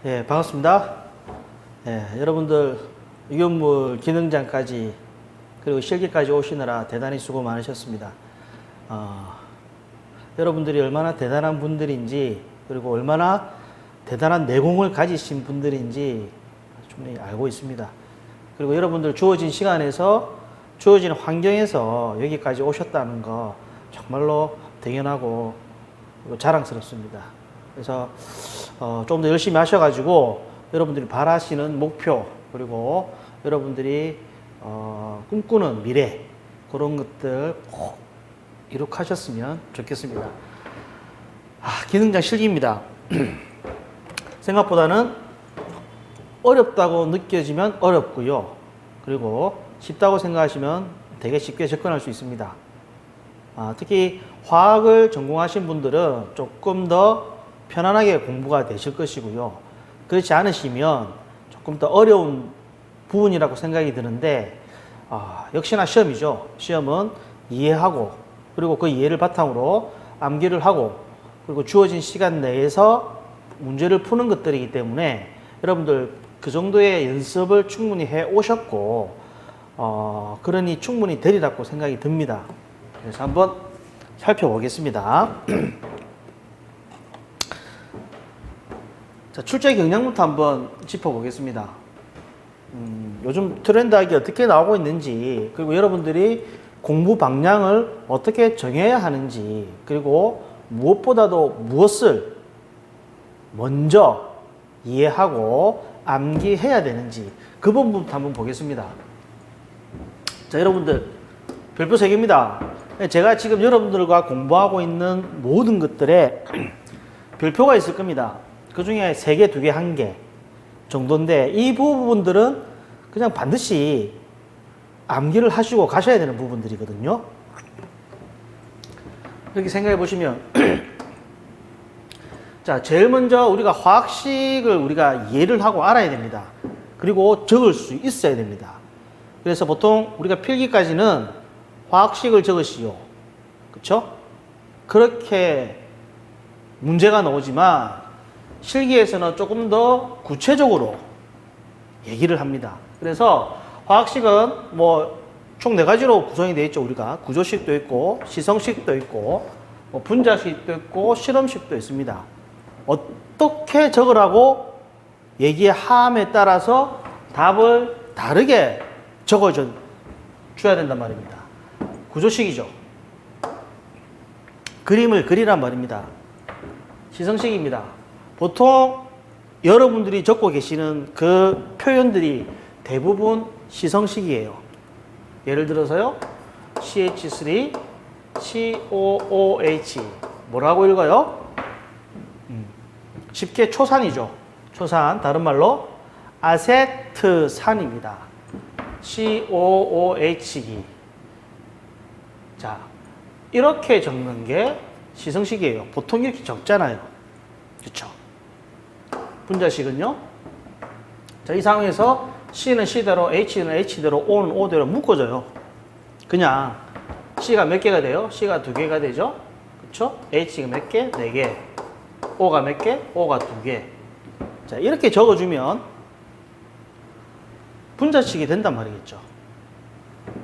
예, 반갑습니다. 예, 여러분들 유연물 기능장까지 그리고 실기까지 오시느라 대단히 수고 많으셨습니다. 여러분들이 얼마나 대단한 분들인지 그리고 얼마나 대단한 내공을 가지신 분들인지 충분히 알고 있습니다. 그리고 여러분들 주어진 시간에서 주어진 환경에서 여기까지 오셨다는 거 정말로 당연하고 자랑스럽습니다. 그래서 좀 더 열심히 하셔가지고 여러분들이 바라시는 목표 그리고 여러분들이 꿈꾸는 미래 그런 것들 꼭 이룩하셨으면 좋겠습니다. 기능장 실기입니다. 생각보다는 어렵다고 느껴지면 어렵고요. 그리고 쉽다고 생각하시면 되게 쉽게 접근할 수 있습니다. 특히 화학을 전공하신 분들은 조금 더 편안하게 공부가 되실 것이고요. 그렇지 않으시면 조금 더 어려운 부분이라고 생각이 드는데 역시나 시험이죠. 시험은 이해하고 그리고 그 이해를 바탕으로 암기를 하고 그리고 주어진 시간 내에서 문제를 푸는 것들이기 때문에 여러분들 그 정도의 연습을 충분히 해 오셨고 그러니 충분히 되리라고 생각이 듭니다. 그래서 한번 살펴보겠습니다. 자, 출제 경향부터 한번 짚어보겠습니다. 요즘 트렌드하게 어떻게 나오고 있는지 그리고 여러분들이 공부 방향을 어떻게 정해야 하는지 그리고 무엇보다도 무엇을 먼저 이해하고 암기해야 되는지 그 부분부터 한번 보겠습니다. 자, 여러분들 별표 3개입니다. 제가 지금 여러분들과 공부하고 있는 모든 것들에 별표가 있을 겁니다. 그 중에 3개, 2개, 1개 정도인데 이 부분들은 그냥 반드시 암기를 하시고 가셔야 되는 부분들이거든요. 이렇게 생각해 보시면 자, 제일 먼저 우리가 화학식을 우리가 이해를 하고 알아야 됩니다. 그리고 적을 수 있어야 됩니다. 그래서 보통 우리가 필기까지는 화학식을 적으시오. 그쵸? 그렇게 문제가 나오지만 실기에서는 조금 더 구체적으로 얘기를 합니다. 그래서 화학식은 뭐 총 4가지로 구성이 되어 있죠. 우리가 구조식도 있고 시성식도 있고 분자식도 있고 실험식도 있습니다. 어떻게 적으라고 얘기함에 따라서 답을 다르게 적어줘야 된단 말입니다. 구조식이죠. 그림을 그리란 말입니다. 시성식입니다. 보통 여러분들이 적고 계시는 그 표현들이 대부분 시성식이에요. 예를 들어서요. CH3, COOH 뭐라고 읽어요? 쉽게 초산이죠. 초산, 다른 말로 아세트산입니다. COOH. 자, 이렇게 적는 게 시성식이에요. 보통 이렇게 적잖아요. 그렇죠? 분자식은요. 자, 이 상황에서 C는 C대로, H는 H대로, O는 O대로 묶어져요. 그냥 C가 몇 개가 돼요? C가 2개가 되죠? 그렇죠? H가 몇 개? 4개. O가 몇 개? O가 2개. 자, 이렇게 적어주면 분자식이 된단 말이겠죠.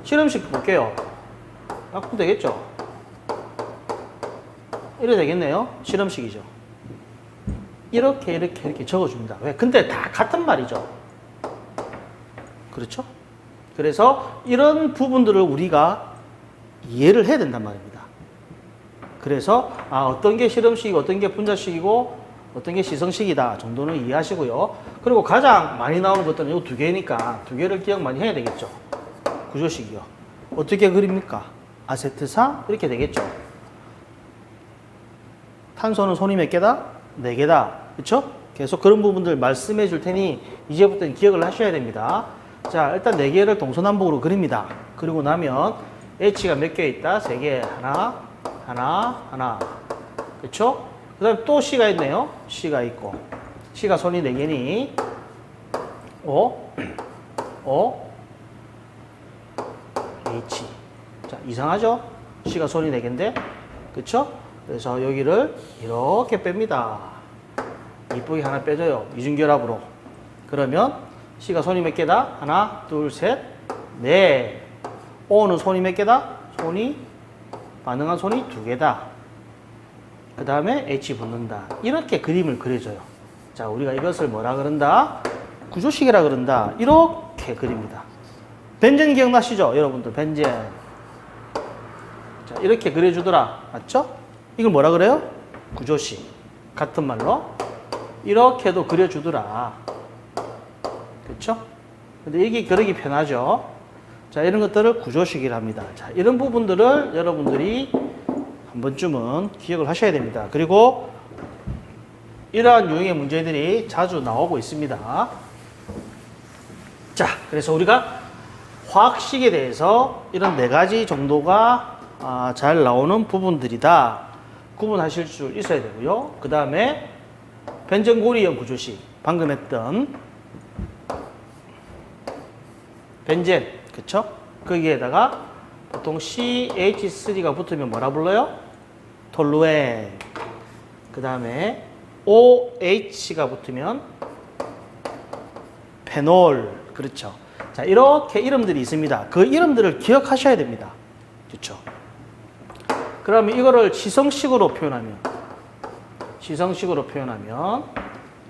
실험식 볼게요. 그럼 되겠죠? 이래 되겠네요. 실험식이죠. 이렇게 적어줍니다. 왜? 근데 다 같은 말이죠. 그렇죠? 그래서 이런 부분들을 우리가 이해를 해야 된단 말입니다. 그래서 어떤 게 실험식이고 어떤 게 분자식이고 어떤 게 시성식이다 정도는 이해하시고요. 그리고 가장 많이 나오는 것들은 이 2개니까 2개를 기억 많이 해야 되겠죠. 구조식이요. 어떻게 그립니까? 아세트산 이렇게 되겠죠. 탄소는 손이 몇 개다? 4개다. 그렇죠? 계속 그런 부분들 말씀해 줄 테니 이제부터는 기억을 하셔야 됩니다. 자, 일단 4개를 동서남북으로 그립니다. 그리고 나면 H가 몇 개 있다? 3개. 하나. 그렇죠? 그 다음에 또 C가 있네요. C가 있고. C가 손이 4개니 H. 자, 이상하죠? C가 손이 4개인데. 그렇죠? 그래서 여기를 이렇게 뺍니다. 이쁘게 하나 빼줘요. 이중결합으로. 그러면 C가 손이 몇 개다? 하나, 둘, 셋, 넷. O는 손이 몇 개다? 반응한 손이 두 개다. 그 다음에 H 붙는다. 이렇게 그림을 그려줘요. 자, 우리가 이것을 뭐라 그런다? 구조식이라 그런다. 이렇게 그립니다. 벤젠 기억나시죠? 여러분들, 벤젠. 자, 이렇게 그려주더라. 맞죠? 이걸 뭐라 그래요? 구조식. 같은 말로. 이렇게도 그려주더라. 그렇죠? 근데 이게 그리기 편하죠? 자, 이런 것들을 구조식이라 합니다. 자, 이런 부분들을 여러분들이 한 번쯤은 기억을 하셔야 됩니다. 그리고 이러한 유형의 문제들이 자주 나오고 있습니다. 자, 그래서 우리가 화학식에 대해서 이런 4가지 정도가 잘 나오는 부분들이다. 구분하실 수 있어야 되고요. 그 다음에 벤젠고리형 구조식, 방금 했던 벤젠, 그쵸? 거기에다가 보통 CH3가 붙으면 뭐라 불러요? 톨루엔. 그 다음에 OH가 붙으면 페놀. 그렇죠. 자, 이렇게 이름들이 있습니다. 그 이름들을 기억하셔야 됩니다. 그렇죠? 그러면 이거를 지성식으로 표현하면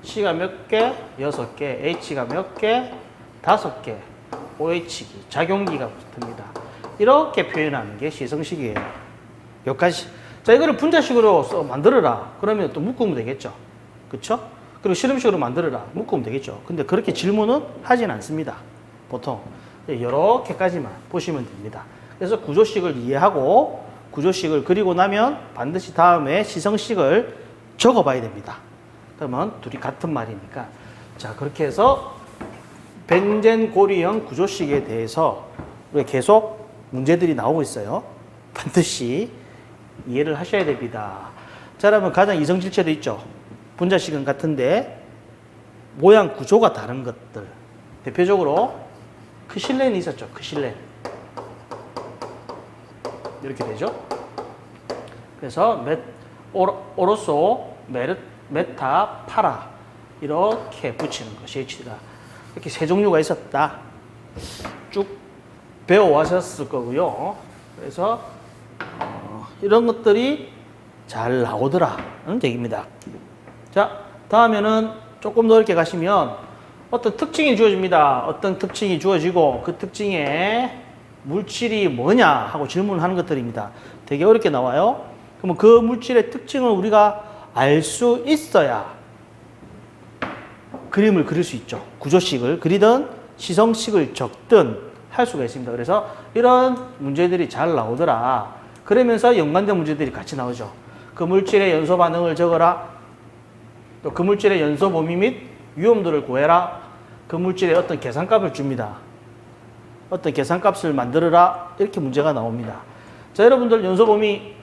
C가 몇 개? 6개. H가 몇 개? 5개. OH기, 작용기가 붙습니다. 이렇게 표현하는 게 시성식이에요. 여기까지. 자, 이거를 분자식으로 만들어라. 그러면 또 묶으면 되겠죠. 그쵸? 그리고 실험식으로 만들어라. 묶으면 되겠죠. 근데 그렇게 질문은 하진 않습니다. 보통. 이렇게까지만 보시면 됩니다. 그래서 구조식을 이해하고 구조식을 그리고 나면 반드시 다음에 시성식을 적어 봐야 됩니다. 그러면 둘이 같은 말이니까. 자, 그렇게 해서 벤젠고리형 구조식에 대해서 우리가 계속 문제들이 나오고 있어요. 반드시 이해를 하셔야 됩니다. 자, 그러면 가장 이성질체도 있죠. 분자식은 같은데 모양 구조가 다른 것들. 대표적으로 크실렌이 있었죠. 크실렌. 이렇게 되죠. 그래서 오로소, 메타, 파라 이렇게 붙이는 거. CH가 이렇게 세 종류가 있었다. 쭉 배워왔었을 거고요. 그래서 이런 것들이 잘 나오더라는 얘기입니다. 자, 다음에는 조금 더 이렇게 가시면 어떤 특징이 주어집니다. 어떤 특징이 주어지고 그 특징의 물질이 뭐냐 하고 질문을 하는 것들입니다. 되게 어렵게 나와요. 그러면 그 물질의 특징을 우리가 알 수 있어야 그림을 그릴 수 있죠. 구조식을 그리든 시성식을 적든 할 수가 있습니다. 그래서 이런 문제들이 잘 나오더라. 그러면서 연관된 문제들이 같이 나오죠. 그 물질의 연소 반응을 적어라. 또 그 물질의 연소 범위 및 위험도를 구해라. 그 물질의 어떤 계산값을 줍니다. 어떤 계산값을 만들어라. 이렇게 문제가 나옵니다. 자, 여러분들 연소 범위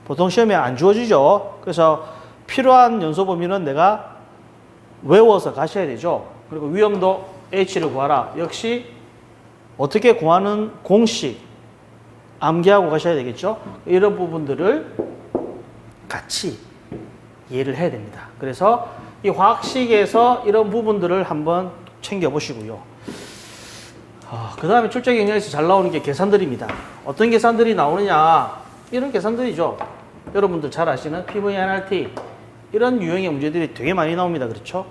보통 시험에 안 주어지죠. 그래서 필요한 연소 범위는 내가 외워서 가셔야 되죠. 그리고 위험도 H를 구하라. 역시 어떻게 구하는 공식 암기하고 가셔야 되겠죠. 이런 부분들을 같이 이해를 해야 됩니다. 그래서 이 화학식에서 이런 부분들을 한번 챙겨보시고요. 그 다음에 출제 경향에서 잘 나오는 게 계산들입니다. 어떤 계산들이 나오느냐. 이런 계산들이죠. 여러분들 잘 아시는 PVNRT 이런 유형의 문제들이 되게 많이 나옵니다. 그렇죠?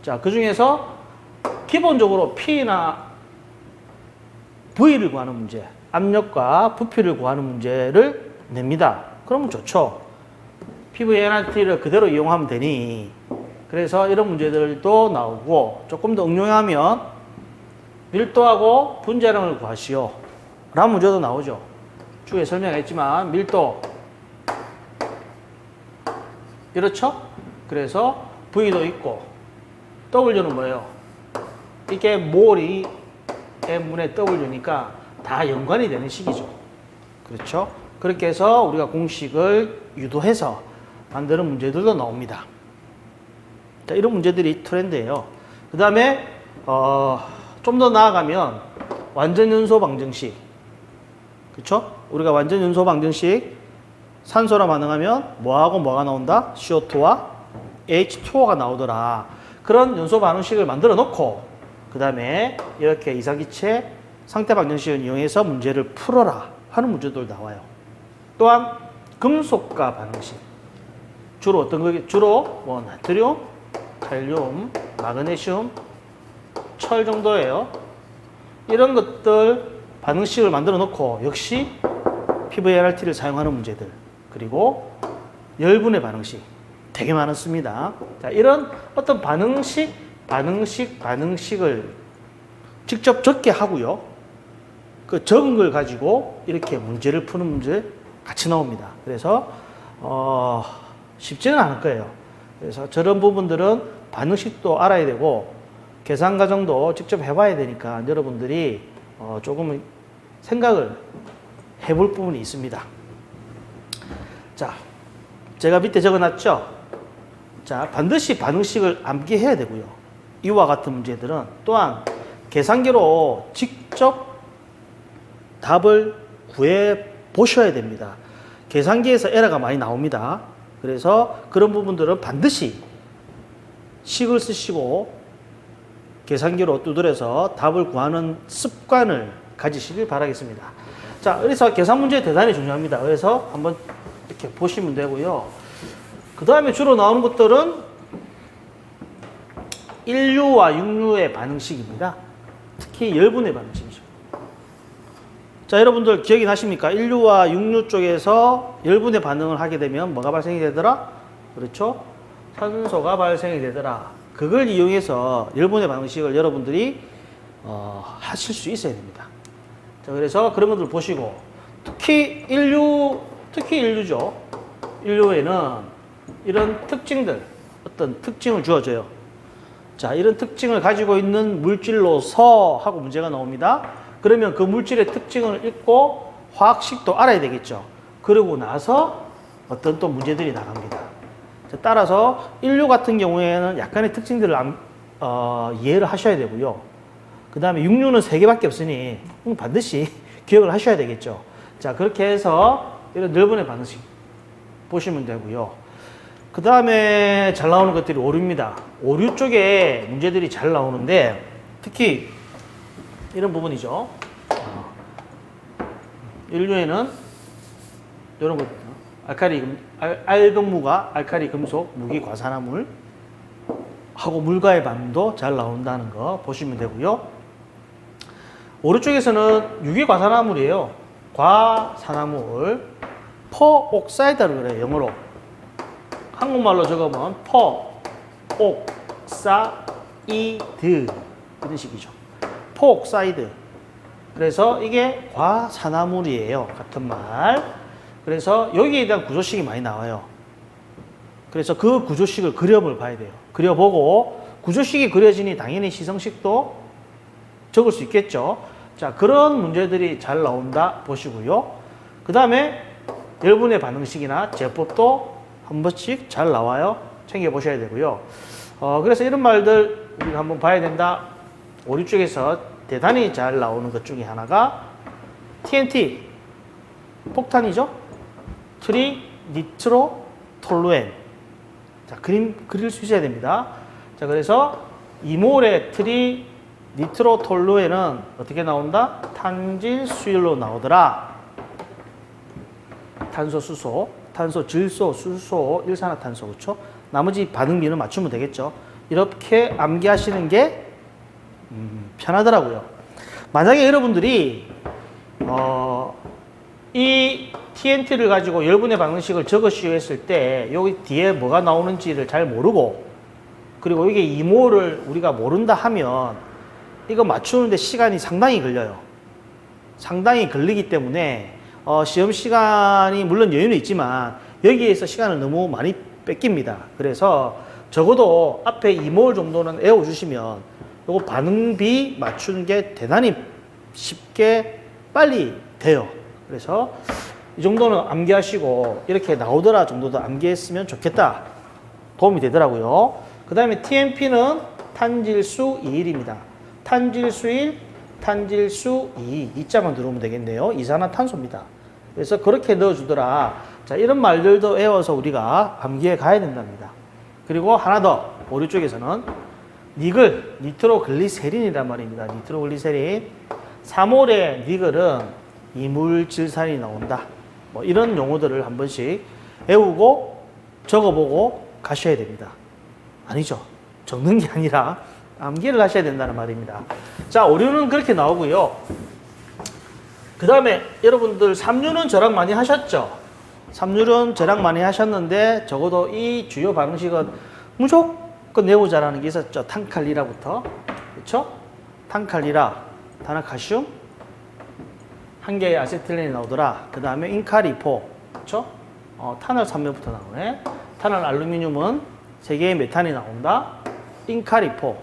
자, 그 중에서 기본적으로 P나 V를 구하는 문제, 압력과 부피를 구하는 문제를 냅니다. 그러면 좋죠. PVNRT를 그대로 이용하면 되니. 그래서 이런 문제들도 나오고 조금 더 응용하면 밀도하고 분자량을 구하시오. 라는 문제도 나오죠. 추후에 설명했지만 밀도 이렇죠? 그래서 V도 있고 W는 뭐예요? 이게 몰이 M분의 W니까 다 연관이 되는 식이죠. 그렇죠? 그렇게 해서 우리가 공식을 유도해서 만드는 문제들도 나옵니다. 자, 이런 문제들이 트렌드예요. 그 다음에 좀 더 나아가면 완전 연소 방정식. 그렇죠? 우리가 완전 연소 방정식 산소랑 반응하면 뭐하고 뭐가 나온다? CO2와 H2O가 나오더라. 그런 연소 반응식을 만들어 놓고 그 다음에 이렇게 이사기체 상태 방정식을 이용해서 문제를 풀어라 하는 문제들 나와요. 또한 금속과 반응식. 주로 어떤 거겠? 주로 뭐 나트륨, 칼륨, 마그네슘, 철 정도예요. 이런 것들 반응식을 만들어 놓고 역시 PVRT를 사용하는 문제들. 그리고 열분의 반응식 되게 많습니다. 자, 이런 어떤 반응식을 직접 적게 하고요. 그 적은 걸 가지고 이렇게 문제를 푸는 문제 같이 나옵니다. 그래서 쉽지는 않을 거예요. 그래서 저런 부분들은 반응식도 알아야 되고 계산 과정도 직접 해봐야 되니까 여러분들이 조금 생각을 해볼 부분이 있습니다. 자, 제가 밑에 적어놨죠? 자, 반드시 반응식을 암기해야 되고요. 이와 같은 문제들은 또한 계산기로 직접 답을 구해 보셔야 됩니다. 계산기에서 에러가 많이 나옵니다. 그래서 그런 부분들은 반드시 식을 쓰시고 계산기로 두드려서 답을 구하는 습관을 가지시길 바라겠습니다. 자, 그래서 계산 문제 대단히 중요합니다. 그래서 한번 이렇게 보시면 되고요. 그 다음에 주로 나오는 것들은 인류와 육류의 반응식입니다. 특히 열분의 반응식이죠. 자, 여러분들 기억이 나십니까? 인류와 육류 쪽에서 열분의 반응을 하게 되면 뭐가 발생이 되더라? 그렇죠? 산소가 발생이 되더라. 그걸 이용해서 열분의 반응식을 여러분들이 하실 수 있어야 됩니다. 자, 그래서 그런 것들 보시고 특히 인류죠. 인류에는 이런 특징들, 어떤 특징을 주어져요. 자, 이런 특징을 가지고 있는 물질로서 하고 문제가 나옵니다. 그러면 그 물질의 특징을 읽고 화학식도 알아야 되겠죠. 그러고 나서 어떤 또 문제들이 나갑니다. 자, 따라서 인류 같은 경우에는 약간의 특징들을 이해를 하셔야 되고요. 그 다음에 육류는 3개밖에 없으니 반드시 기억을 하셔야 되겠죠. 자, 그렇게 해서 이런 넓은의 반응식 보시면 되고요. 그 다음에 잘 나오는 것들이 오류입니다. 오류 쪽에 문제들이 잘 나오는데 특히 이런 부분이죠. 인류에는 이런 것, 알금무가 알칼리 금속, 무기 과산화물 하고 물과의 반응도 잘 나온다는 거 보시면 되고요. 오류 쪽에서는 유기 과산화물이에요. 과산화물, 퍼옥사이드라고 그래요, 영어로. 한국말로 적으면 퍼옥사이드 이런 식이죠. 퍼옥사이드. 그래서 이게 과산화물이에요. 같은 말. 그래서 여기에 대한 구조식이 많이 나와요. 그래서 그 구조식을 그림을 봐야 돼요. 그려보고 구조식이 그려지니 당연히 시성식도 적을 수 있겠죠. 자, 그런 문제들이 잘 나온다 보시고요. 그 다음에 열분의 반응식이나 제법도 한 번씩 잘 나와요. 챙겨보셔야 되고요. 그래서 이런 말들 우리가 한번 봐야 된다. 오류 쪽에서 대단히 잘 나오는 것 중에 하나가 TNT, 폭탄이죠. 트리니트로톨루엔. 자, 그릴 수 있어야 됩니다. 자, 그래서 2몰의 트리니트로톨루엔은 어떻게 나온다? 탄질 수율로 나오더라. 탄소, 수소, 탄소, 질소, 수소, 일산화탄소, 그렇죠? 나머지 반응비는 맞추면 되겠죠. 이렇게 암기하시는 게 편하더라고요. 만약에 여러분들이 이 TNT를 가지고 열분의 반응식을 적으시오 했을 때 여기 뒤에 뭐가 나오는지를 잘 모르고 그리고 이게 2몰을 우리가 모른다 하면 이거 맞추는데 시간이 상당히 걸려요. 상당히 걸리기 때문에 시험 시간이 물론 여유는 있지만 여기에서 시간을 너무 많이 뺏깁니다. 그래서 적어도 앞에 2몰 정도는 외워주시면 요거 반응비 맞추는 게 대단히 쉽게 빨리 돼요. 그래서 이 정도는 암기하시고 이렇게 나오더라 정도도 암기했으면 좋겠다. 도움이 되더라고요. 그 다음에 TMP는 탄질수 2일입니다. 탄질수 1, 탄질수 2, 2자만 들어오면 되겠네요. 이산화탄소입니다. 그래서 그렇게 넣어주더라. 자, 이런 말들도 외워서 우리가 암기해 가야 된답니다. 그리고 하나 더, 오류 쪽에서는 니글, 니트로글리세린이란 말입니다. 니트로글리세린. 3월에 니글은 이물질산이 나온다. 뭐 이런 용어들을 한 번씩 외우고 적어보고 가셔야 됩니다. 아니죠. 적는 게 아니라 암기를 하셔야 된다는 말입니다. 자, 오류는 그렇게 나오고요. 그 다음에 여러분들 삼류는 저랑 많이 하셨죠? 삼류는 저랑 많이 하셨는데 적어도 이 주요 방식은 무조건 내고자라는 게 있었죠. 탄칼리라부터. 그렇죠? 탄칼리라, 탄화칼슘, 한 개의 아세틸렌이 나오더라. 그 다음에 인카리포. 그렇죠? 탄알 3면부터 나오네. 탄알 알루미늄은 3개의 메탄이 나온다. 인카리포.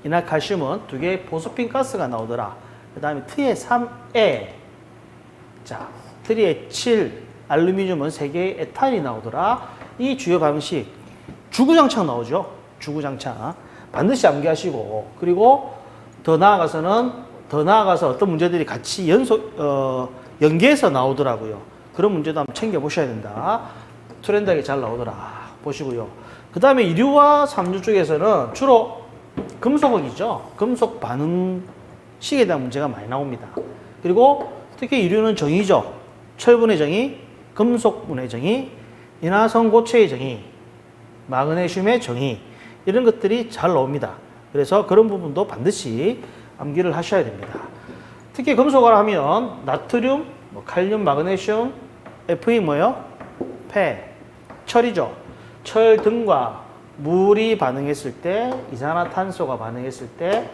이나칼슘은 2개의 보스핀 가스가 나오더라. 그 다음에 트의 3에. 자, 트리의 7. 알루미늄은 3개의 에탄이 나오더라. 이 주요 방식. 주구장창 나오죠. 주구장창. 반드시 암기하시고. 그리고 더 나아가서 어떤 문제들이 같이 연계해서 나오더라고요. 그런 문제도 한번 챙겨보셔야 된다. 트렌드하게 잘 나오더라. 보시고요. 그 다음에 2류와 3류 쪽에서는 주로 금속이죠. 금속 반응식에 대한 문제가 많이 나옵니다. 그리고 특히 2류는 정의죠. 철분의 정의, 금속분의 정의, 인화성 고체의 정의, 마그네슘의 정의, 이런 것들이 잘 나옵니다. 그래서 그런 부분도 반드시 암기를 하셔야 됩니다. 특히 금속을 하면 나트륨, 칼륨, 마그네슘, Fe 뭐요? 폐, 철이죠. 철 등과 물이 반응했을 때, 이산화탄소가 반응했을 때,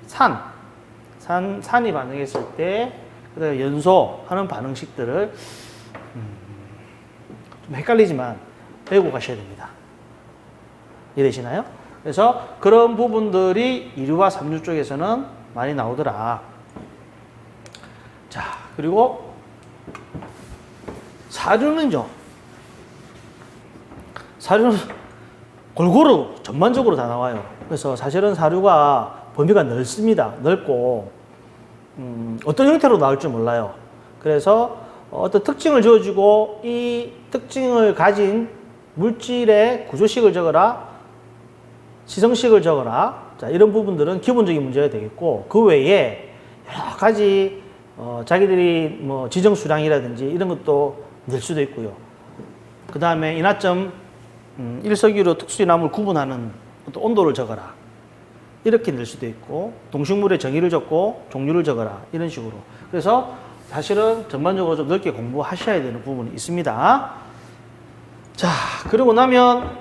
산이 반응했을 때, 그다음에 연소 하는 반응식들을 좀 헷갈리지만 외우고 가셔야 됩니다. 이해되시나요? 그래서 그런 부분들이 2류와 3류 쪽에서는 많이 나오더라. 자, 그리고 4류는요. 4류는 골고루 전반적으로 다 나와요. 그래서 사실은 4류가 범위가 넓습니다. 넓고 어떤 형태로 나올지 몰라요. 그래서 어떤 특징을 지어주고 이 특징을 가진 물질의 구조식을 적어라, 시성식을 적어라. 자, 이런 부분들은 기본적인 문제가 되겠고, 그 외에 여러 가지 자기들이 뭐 지정 수량이라든지 이런 것도 낼 수도 있고요. 그 다음에 인화점 일석이로 특수인화물 구분하는 어떤 온도를 적어라. 이렇게 낼 수도 있고, 동식물의 정의를 적고 종류를 적어라. 이런 식으로. 그래서 사실은 전반적으로 좀 넓게 공부하셔야 되는 부분이 있습니다. 자, 그러고 나면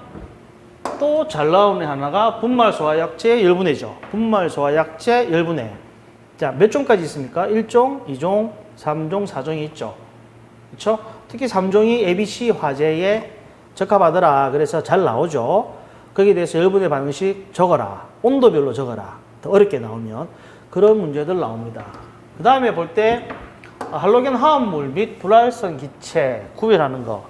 또 잘 나오는 하나가 분말소화약제 열분해죠. 분말소화약제 열분해. 자, 몇 종까지 있습니까? 1종, 2종, 3종, 4종이 있죠. 그렇죠? 특히 3종이 ABC 화재에 적합하더라. 그래서 잘 나오죠. 거기에 대해서 열분해 반응식 적어라. 온도별로 적어라. 더 어렵게 나오면 그런 문제들 나옵니다. 그 다음에 볼 때 할로겐 화합물 및 불활성 기체 구별하는 거.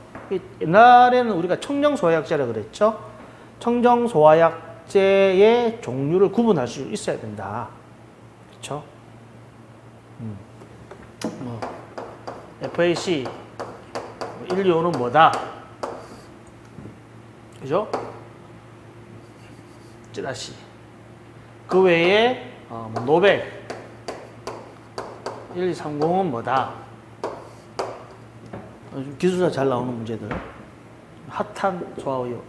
옛날에는 우리가 청정소화약제라고 그랬죠. 청정소화약제의 종류를 구분할 수 있어야 된다. 그렇죠? FAC 125는 뭐다? 그죠? 찌라시. 그 외에 노백 1230은 뭐다? 기술사 잘 나오는 문제들. 핫한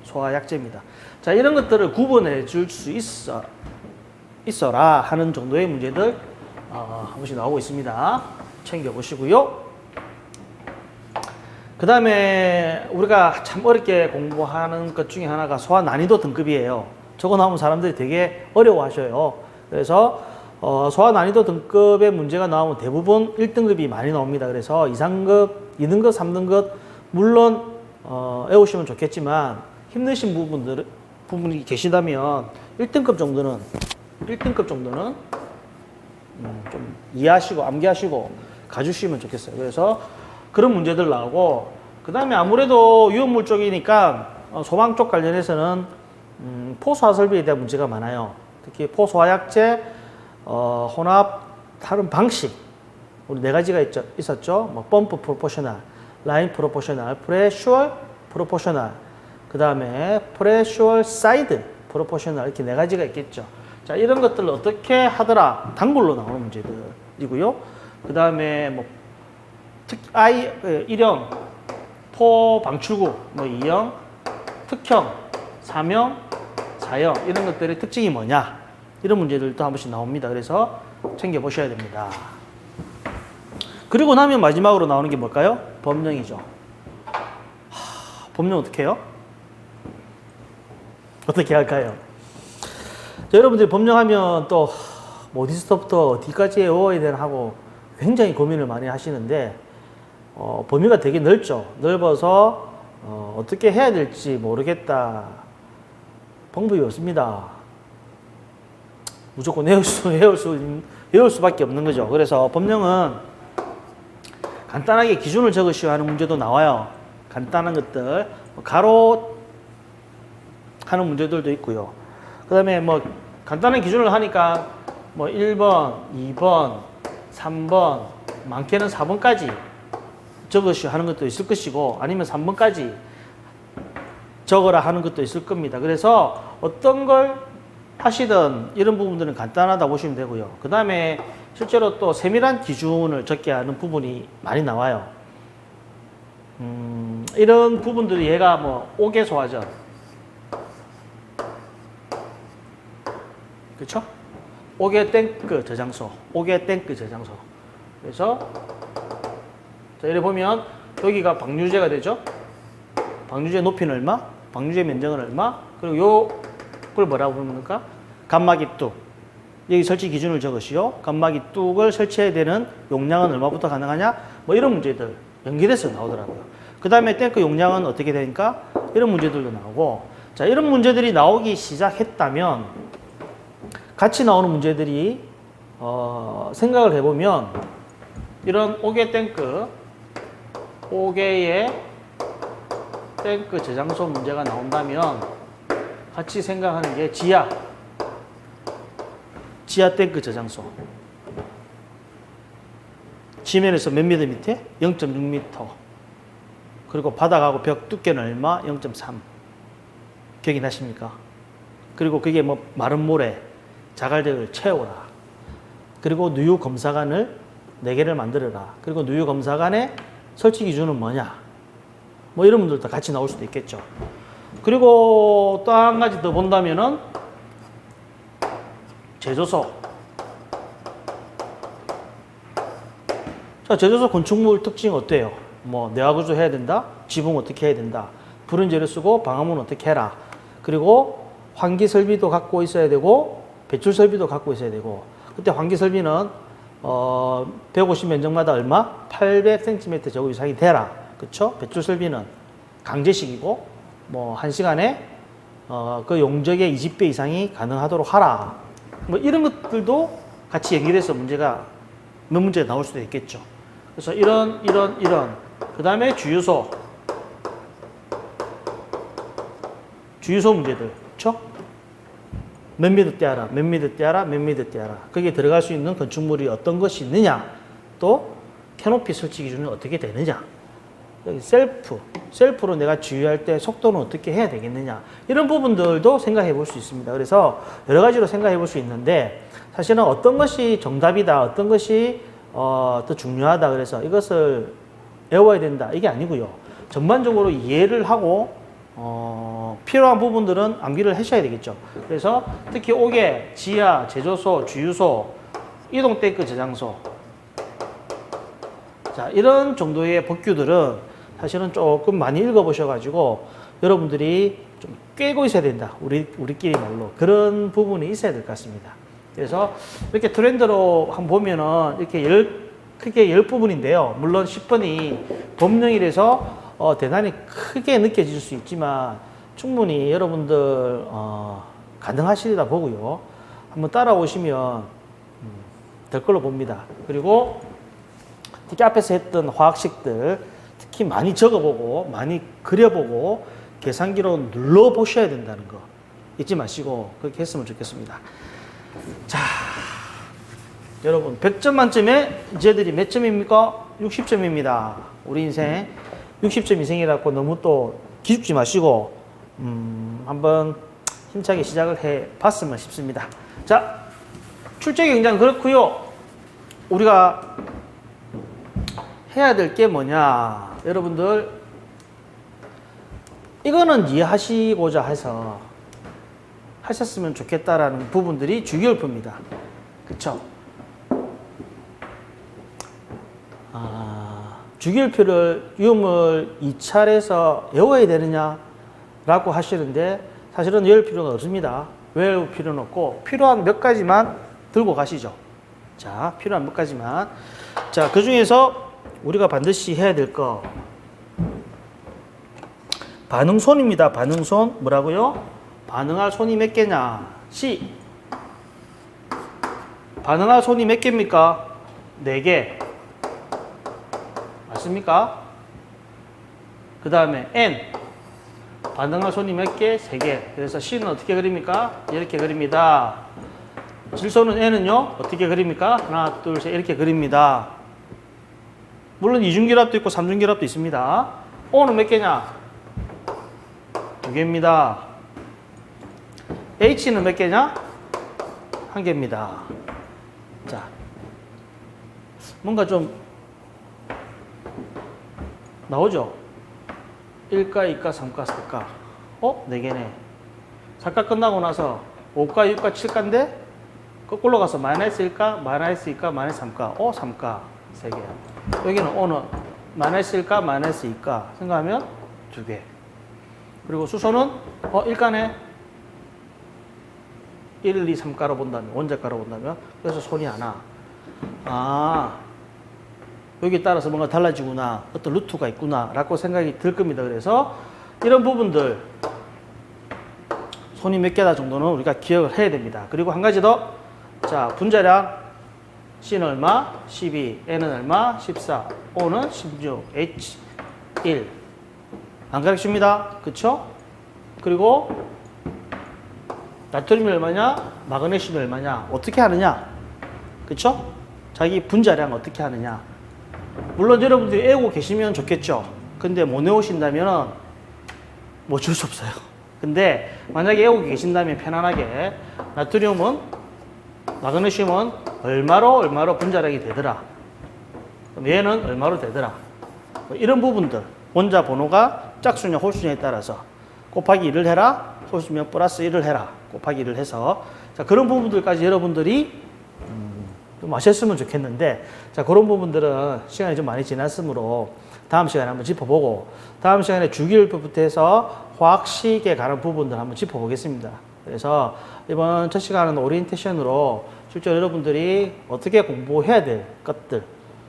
소화약제입니다. 자, 이런 것들을 구분해 줄 수 있어라 하는 정도의 문제들 한 번씩 나오고 있습니다. 챙겨보시고요. 그 다음에 우리가 참 어렵게 공부하는 것 중에 하나가 소화 난이도 등급이에요. 저거 나오면 사람들이 되게 어려워하셔요. 그래서 소화 난이도 등급의 문제가 나오면 대부분 1등급이 많이 나옵니다. 그래서 2상급, 2등급, 3등급 물론 외우시면 좋겠지만 힘드신 부분이 계시다면 1등급 정도는 좀 이해하시고 암기하시고 가주시면 좋겠어요. 그래서 그런 문제들 나오고, 그 다음에 아무래도 유효물 쪽이니까 소방 쪽 관련해서는 포소화설비에 대한 문제가 많아요. 특히 포소화약제 혼합 다른 방식 우리 4가지가 있었죠. 뭐 펌프 프로포셔널, 라인 프로포셔널, 프레슈얼 프로포셔널. 그 다음에 pressure side, proportional 이렇게 네 가지가 있겠죠. 자, 이런 것들을 어떻게 하더라 단글로 나오는 문제들이고요. 그 다음에 뭐 일형, 포 방출구, 뭐 2형, 특형, 3형, 4형 이런 것들의 특징이 뭐냐 이런 문제들도 한 번씩 나옵니다. 그래서 챙겨 보셔야 됩니다. 그리고 나면 마지막으로 나오는 게 뭘까요? 법령이죠. 법령 어떻게 해요? 어떻게 할까요? 자, 여러분들이 법령하면 또 어디서부터 어디까지 외워야 되나 하고 굉장히 고민을 많이 하시는데 범위가 되게 넓죠. 넓어서 어떻게 해야 될지 모르겠다. 방법이 없습니다. 무조건 외울 수밖에 없는 거죠. 그래서 법령은 간단하게 기준을 적으시오 하는 문제도 나와요. 간단한 것들 가로 하는 문제들도 있고요. 그 다음에 뭐 간단한 기준을 하니까 뭐 1번, 2번, 3번, 많게는 4번까지 적으시오 하는 것도 있을 것이고 아니면 3번까지 적어라 하는 것도 있을 겁니다. 그래서 어떤 걸 하시든 이런 부분들은 간단하다 보시면 되고요. 그 다음에 실제로 또 세밀한 기준을 적게 하는 부분이 많이 나와요. 이런 부분들이 얘가 뭐 옥외 소화전, 그렇죠? 옥외 탱크 저장소, 옥외 탱크 저장소. 그래서 자, 이렇게 보면 여기가 방류제가 되죠. 방류제 높이는 얼마? 방류제 면적은 얼마? 그리고 요걸 뭐라고 부릅니까? 칸막이 뚝. 여기 설치 기준을 적으시오. 칸막이 뚝을 설치해야 되는 용량은 얼마부터 가능하냐? 뭐 이런 문제들 연결해서 나오더라고요. 그 다음에 탱크 용량은 어떻게 되니까? 이런 문제들도 나오고. 자, 이런 문제들이 나오기 시작했다면 같이 나오는 문제들이 생각을 해보면 이런 옥외 탱크, 옥외의 탱크 저장소 문제가 나온다면 같이 생각하는 게 지하 탱크 저장소. 지면에서 몇 미터 밑에? 0.6m. 그리고 바닥하고 벽 두께는 얼마? 0.3. 기억이 나십니까? 그리고 그게 뭐 마른 모래, 자갈들을 채워라. 그리고 누유 검사관을 4개를 만들어라. 그리고 누유 검사관의 설치 기준은 뭐냐? 뭐 이런 분들도 같이 나올 수도 있겠죠. 그리고 또 한 가지 더 본다면은 제조소. 자, 제조소 건축물 특징 어때요? 뭐 내화구조 해야 된다? 지붕 어떻게 해야 된다? 불은 재료 쓰고 방화문 어떻게 해라? 그리고 환기 설비도 갖고 있어야 되고 배출 설비도 갖고 있어야 되고 그때 환기 설비는 150 면적마다 얼마? 800cm 저거 이상이 되라. 그쵸? 배출 설비는 강제식이고 뭐 1시간에 그 용적의 20배 이상이 가능하도록 하라. 뭐 이런 것들도 같이 연결해서 문제가 몇 문제가 나올 수도 있겠죠. 그래서 이런 그 다음에 주유소 문제들, 그렇죠? 몇 미터 떼어라, 몇 미터 떼어라, 몇 미터 떼어라. 거기에 들어갈 수 있는 건축물이 어떤 것이 있느냐, 또 캐노피 설치 기준이 어떻게 되느냐. 여기 셀프로 내가 주유할 때 속도는 어떻게 해야 되겠느냐. 이런 부분들도 생각해 볼 수 있습니다. 그래서 여러 가지로 생각해 볼 수 있는데 사실은 어떤 것이 정답이다, 어떤 것이 더 중요하다. 그래서 이것을 외워야 된다. 이게 아니고요. 전반적으로 이해를 하고 필요한 부분들은 암기를 하셔야 되겠죠. 그래서 특히 옥외, 지하, 제조소, 주유소, 이동 탱크 저장소. 자, 이런 정도의 법규들은 사실은 조금 많이 읽어보셔가지고 여러분들이 좀 꿰고 있어야 된다. 우리끼리 말로. 그런 부분이 있어야 될 것 같습니다. 그래서 이렇게 트렌드로 한번 보면은 이렇게 크게 10부분인데요. 물론 10번이 법령이라서 대단히 크게 느껴질 수 있지만 충분히 여러분들 가능하시리다 보고요. 한번 따라오시면 될 걸로 봅니다. 그리고 특히 앞에서 했던 화학식들 특히 많이 적어보고 많이 그려보고 계산기로 눌러보셔야 된다는 거 잊지 마시고 그렇게 했으면 좋겠습니다. 자, 여러분 100점 만점에 이제들이 몇 점입니까? 60점입니다. 우리 인생 60점 인생이라고 너무 또 기죽지 마시고 한번 힘차게 시작을 해 봤으면 싶습니다. 자, 출제 경장 그렇고요. 우리가 해야 될 게 뭐냐? 여러분들 이거는 이해하시고자 해서 하셨으면 좋겠다라는 부분들이 주기율표입니다. 그쵸? 주기율표를 유물 2차례에서 외워야 되느냐라고 하시는데 사실은 외울 필요가 없습니다. 외울 필요는 없고 필요한 몇 가지만 들고 가시죠. 자, 필요한 몇 가지만. 자, 그 중에서 우리가 반드시 해야 될 거 반응손입니다. 반응손 뭐라고요? 반응할 손이 몇 개냐? C. 반응할 손이 몇 개입니까? 4개. 맞습니까? 그 다음에 N. 반응할 손이 몇 개? 3개. 그래서 C는 어떻게 그립니까? 이렇게 그립니다. 질소는 N은요? 어떻게 그립니까? 하나, 둘, 셋 이렇게 그립니다. 물론 이중결합도 있고 삼중결합도 있습니다. O는 몇 개냐? 2개입니다. H는 몇 개냐? 1개입니다. 자, 뭔가 좀 나오죠? 1가, 2가, 3가, 4가. 4개네. 4가 끝나고 나서 5가, 6가, 7가인데 거꾸로 가서 마이너스 1가, 마이너스 2가, 마이너스 3가. 3가. 3개. 여기는 O는 마이너스 1가, 마이너스 2가. 생각하면 2개. 그리고 수소는 1가네. 1, 2, 3가로 본다면, 원자가로 본다면, 그래서 손이 하나. 여기에 따라서 뭔가 달라지구나, 어떤 루트가 있구나, 라고 생각이 들 겁니다. 그래서 이런 부분들, 손이 몇 개다 정도는 우리가 기억을 해야 됩니다. 그리고 한 가지 더, 자, 분자량, C는 얼마? 12, N은 얼마? 14, O는 16, H, 1. 안 가르칩니다. 그쵸? 그리고 나트륨이 얼마냐? 마그네슘이 얼마냐? 어떻게 하느냐? 그쵸? 자기 분자량 어떻게 하느냐? 물론 여러분들이 외우고 계시면 좋겠죠. 근데 못 외우신다면 뭐 줄 수 없어요. 근데 만약에 외우고 계신다면 편안하게 나트륨은 마그네슘은 얼마로 분자량이 되더라. 그럼 얘는 얼마로 되더라. 뭐 이런 부분들 원자 번호가 짝수냐 홀수냐에 따라서 곱하기 1을 해라. 홀수면 플러스 1을 해라. 곱하기 1을 해서 자, 그런 부분들까지 여러분들이 좀 아셨으면 좋겠는데 자, 그런 부분들은 시간이 좀 많이 지났으므로 다음 시간에 한번 짚어보고 다음 시간에 주기율표부터 해서 화학식에 관한 부분들 한번 짚어보겠습니다. 그래서 이번 첫 시간은 오리엔테이션으로 실제로 여러분들이 어떻게 공부해야 될 것들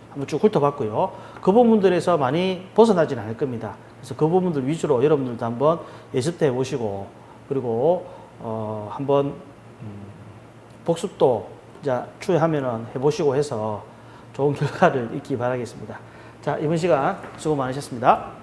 한번 쭉 훑어봤고요. 그 부분들에서 많이 벗어나지는 않을 겁니다. 그래서 그 부분들 위주로 여러분들도 한번 예습도 해보시고 그리고 한번 복습도 이제 추후하면은 해보시고 해서 좋은 결과를 있기 바라겠습니다. 자, 이번 시간 수고 많으셨습니다.